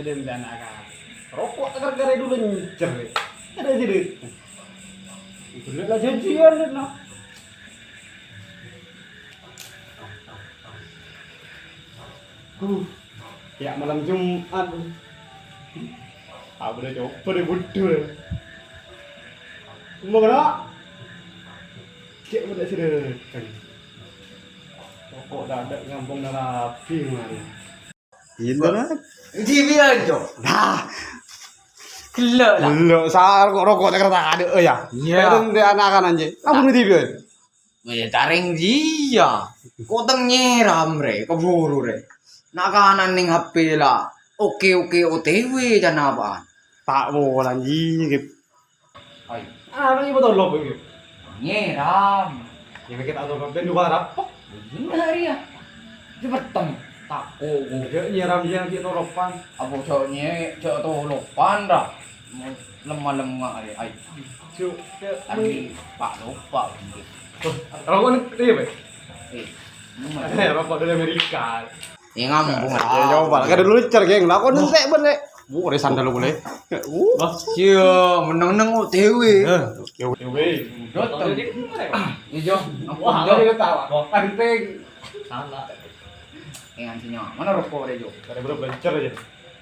din dan akan. Rokok gara-gara dulu nyecer. Ada jadi. Itu lah janjian lah. Ya malam Jumat. Aku udah coba deh bodoh. Mau kena? Cek udah sedekah. Rokok dadak ngambung rapi mana? Iya lah. TV aja. Nah, Gelak lah. lo sar kok rokok tak kata ada ya. Iya. Kadang dia anak-anak aja. Apa nih TV? Ya taring dia. Kok teng nyeram re, keburu re. Nak kanan ning HP lah. Oke OTW jan apaan? Tak boleh anjing. Ay, Ah, ini betul lo begitu. nyeram. Yang kita tahu kan dua rapok. Gimana dia? Cepet tem. Tak Dia nyiram dia kita ropan. Apa coknya cok to lopan dah. Lemah re. Ay. Cuk, Tadi Pak lupa. rokok ini iya, Pak. Rokok dari Amerika. Ya ngambung Ya coba, kan dulu cer geng. Lah kok nentek ben rek. Bu, ada sandal boleh. Iya, meneng-neng OTW. Ya weh. Doteng. Ijo, Wah, Jo. dia ketawa. Penting. Salah. Sinya. Mana rokok deh, Jo? Ada berapa cer aja.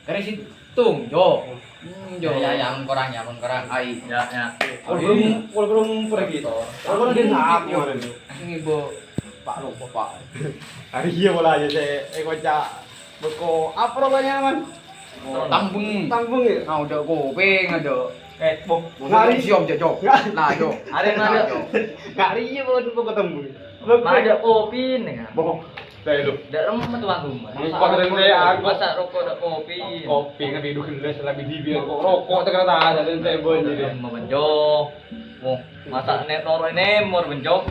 Dari situ, Jo. Jo. Ya, mun kurang. Ai. Ya. Kalau belum pergi toh. Kalau dia nak kemarin tuh. Ini Ibu Pak lupa Pak. Hari iya bola aja saya kocak. Beko apa rokoknya man? Tambung. Tanggung ya. Ah, udah kuping ada. Bok. Ngari siom Jo. Lah, Jo. Ada. Nggak iya bola bok ketemu. Ada kopi nih kan. Bok. Saya itu. Ada rumah tuan rumah. Kok keren deh aku. Masak rokok ada kopi. Kopi kan hidup gelas lagi bibir kok rokok tak ada dan saya bon jadi. Rumah benjok. Oh, masak net loro ini mur benjok.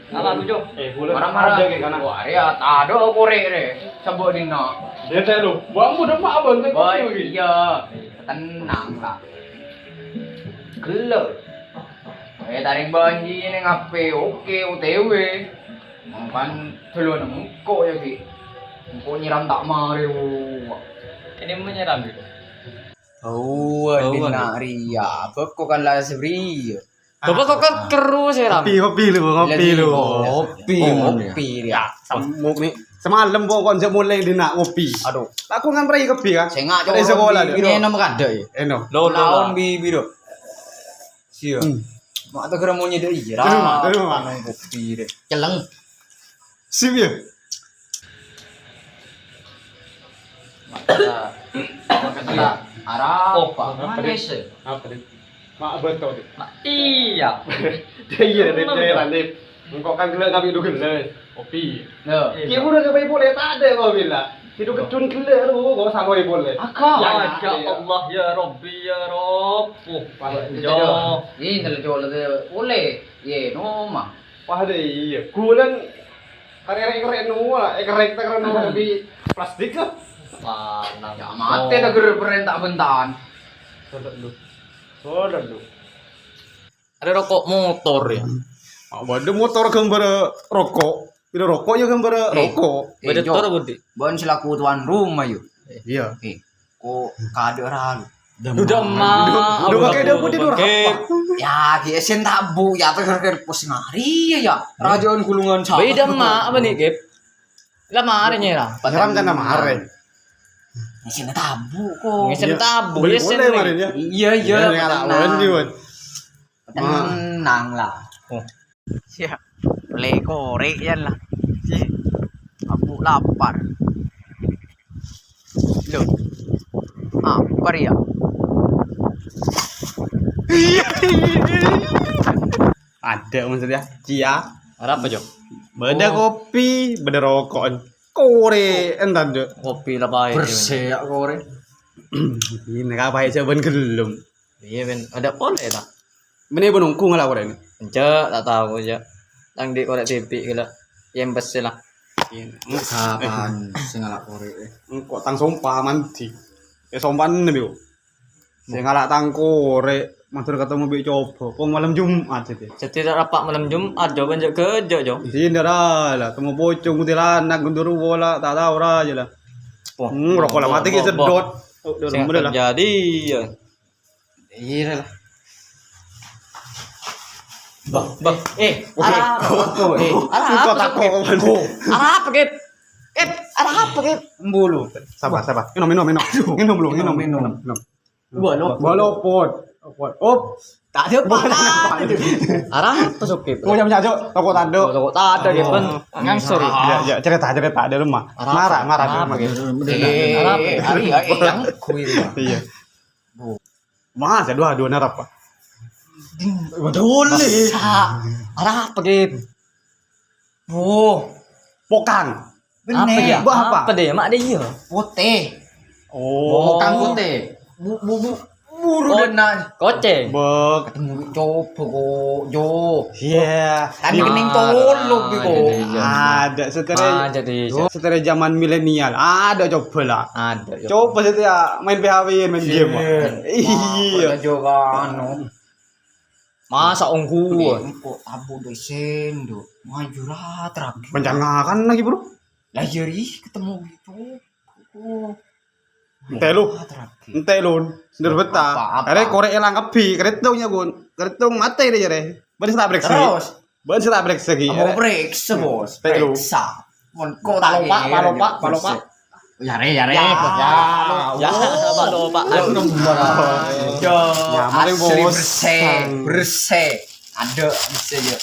Ala lu Jo. Bulan Marah-marah ada kayak kana. Wah, ya ada korek re. Sebut dina. Dia saya lu. Bangmu udah mak abang tak Boy, kopi. iya. Tenang lah. Gelap. Tarik banji ini ngape? Oke, OTW. Kan dulu nemu kok ya ki. Kok nyiram tak mari. Ini menyeram gitu. Oh, dina ria. Kok kan lah sebri. Coba kok kan keru seram. Kopi lu, kopi lu. Kopi ya. Samuk nih. Semalam pok konsep mulai di nak ngopi. Aduh, Aku ngantri kopi kan. saya ngak Dari sekolah dia. Ini nama kada ya. Eno. Lawan bibi do. Sia. Mak tak kira mau nyedek iya. Terus, Mak. Kopi deh. Celeng. Sip ya. Kata Arab. Oh, Pak. manis. Apa deh? Mak betul deh. Iya. Dia iya deh ceran deh. Engkau kan gila tapi hidup gelas. Kopi. Nah, Kia udah kebaik boleh tak ada kau bilang. Hidup kecun gelas lu kau sama boleh. akak. Ya Allah ya Rabbi ya Rabb. Jo. Ini kalau jual itu boleh. Ye, noma. Wah deh iya. Gulan karek-karek nuwa, karek tak karek nuwa di plastik lah. Panang. Ya mati negeri perintah bentan. Soalnya lu. Ada rokok motor ya. Ada motor gambar rokok. Itu rokok ya gambar rokok. Beda Jo. tor budi. Bon selaku tuan rumah yuk. Iya. Kok kado ralu. Udah mah. Udah pakai dia putih dur. Ya, ki esen tabu ya terker pos ngari ya. Rajaan gulungan sa. Beda mah apa nih, Gep? Lama hari nyerah. Pasaran kan nama are. Esen tabu kok. Ngisen tabu Boleh ya sen. kemarin ya. Iya, tenang lah. Oh. Siap. Boleh korek yan lah. Aku lapar. Loh. Apa ya? Ada maksudnya. Cia. Ada apa, Jo? Beda kopi, beda rokok. Kore entar jo. Kopi lah baik. Bersih ya korek. Ini apa ya coba gelum. Iya, Ben. Ada boleh tak? Ini benungku ngalah kore ini. Encak, tak tahu aja. Yang di korek TV gila. Yang besi lah. Kapan sing ngalak korek? Kok tang sompah mandi. Sompan nih bu. Saya ngalak tang kore. Matur ketemu bi coba. Pong malam Jumat itu. Setidak rapat malam Jumat, Jo benjak kerja, Jo. Sini dah lah. Temu pocong kuntilanak gundur bola tak tahu aja lah. Rokok lah mati kita sedot. Oh, udah Sing bener lah. terjadi ya. Iya lah. Bah, Arah Kok takut kan? apa Kip? Apa Kip? Bulu. Sabar. Minum dulu, minum. Bolo pot. Op. Tak ada apa. Arah apa sok Kip? Kau jam jajo, toko tado. Kok tak ada Kip kan? Ngangsor. Ya, cerita di rumah. Marah di rumah gitu. Ari yang kuy. Iya. Mas, dua narap Pak. Betul. Arah apa Kip? Oh, Pokang. Apa ya? Buat apa? Apa deh? Mak dia. putih. Oh. Bukan putih. Buru dan Koceng. Bek. ketemu coba jo. Iya. Tadi kening tolong biko. Ada Jadi setelah zaman milenial. Ada coba lah. ada. Coba setia main PHW, main game. Iya. Juga anu. Masa ongku. Kok abu desen do. Maju lah terakhir. Pencangakan lagi, Bro. Lah jadi ketemu gitu. Oh. Ente lu. Terakhir. Ente lu. Sendur beta. Apa-apa. Are korek elang kepi, keretungnya Gun. Keretung mati dia jare. Bener tak break segi. Terus Bener tak break segi. mau periksa bos. Telu. Periksa. Mon kok Palopak. Ya. Ya, Pak. Ya, maling asli bos. bersih. Ada bisa ya.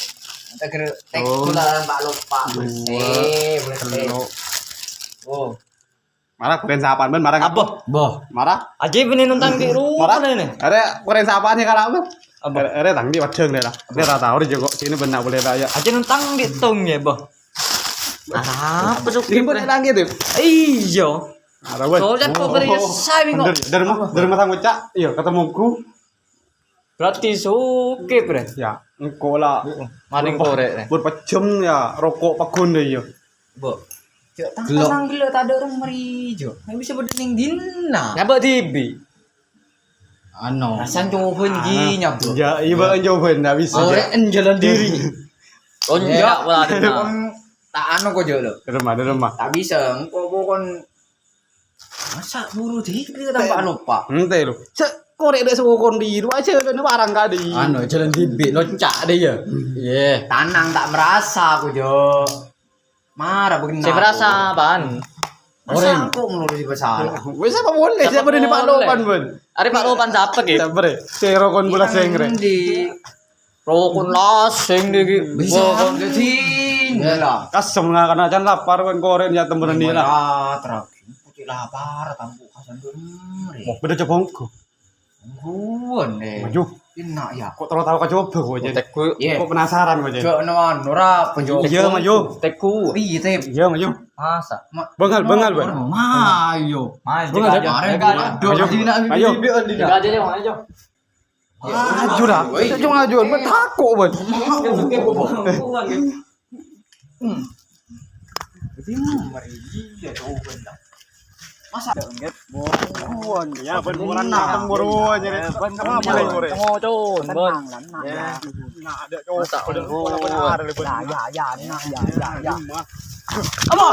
Kita kira tek Oh. kularan Pak Lupa bersih. Oh, Marah keren sapaan ben marah Apa? boh. Marah. Aja bener nuntang di rumah Marah. ini. Ada keren sapaan ya kalau apa? Apa? Ada tang di wadeng deh lah. Dia tak tahu dia kok sini benar boleh tak ya. Aja nuntang di tong ya, Boh. Apa sok Ini boleh lagi tuh. Iya. Ada gue. Soalnya kok beri sabi kok. Dari rumah tangga cak. Iya ketemuku. Berarti suke, Bre. Ya, engkau lah. Maling korek. Buat pecem ya, rokok pagun deh ya. Boh. Tenang gila tak ada orang merijo. Yang bisa berdening dina. Ngapa tibi? Ano, rasan coba nih nyabu. Ya, iba coba nggak bisa. Orang jalan diri. Oh enggak, wala ada. Tak anu kok jolo. Di rumah. Tak bisa, engkau bukan masa buru di kita tanpa lupa. Ente lu. Cek korek deh sokon di dua aja dan barang kadi. Anu jalan dibi loncak deh ya. Iya. Tanang tak merasa aku jo. Marah begini. Saya merasa apaan? Masa aku melulu di pasar. Wes apa boleh? Siapa di Pak Lopan, Bun? Ada Pak Lopan siapa gitu? Siapa deh? Si rokon bola sengre. Di Rokun lasing deh. bisa jadi. Lah. Kasem nggak karena can lapar kan koren ya temen ini lah. Terakhir putih lapar tampu kasan demre. Mau beda coba engko. Guon deh. Maju. Enak ya. Kok terlalu tahu coba kok jadi. Tekku, Iya. Kok penasaran kok jadi. Jo noan ora penjo. Iya maju. tekku. Iya tep. Iya maju. Masa? Bengal, Bun. Mayo. Mas, Bengal, jaga aja. Maju. Maju. Jaga aja, aja. Maju dah. Cuk maju. Ben takut, Bun. Jadi mari iya coba dah. Masa Buan ya ben murah nak buru jadi. Ben apa mulai murah. Ngocon, Bon. Ya. Nah, ada coba pada benar le ben. Ya. Apa?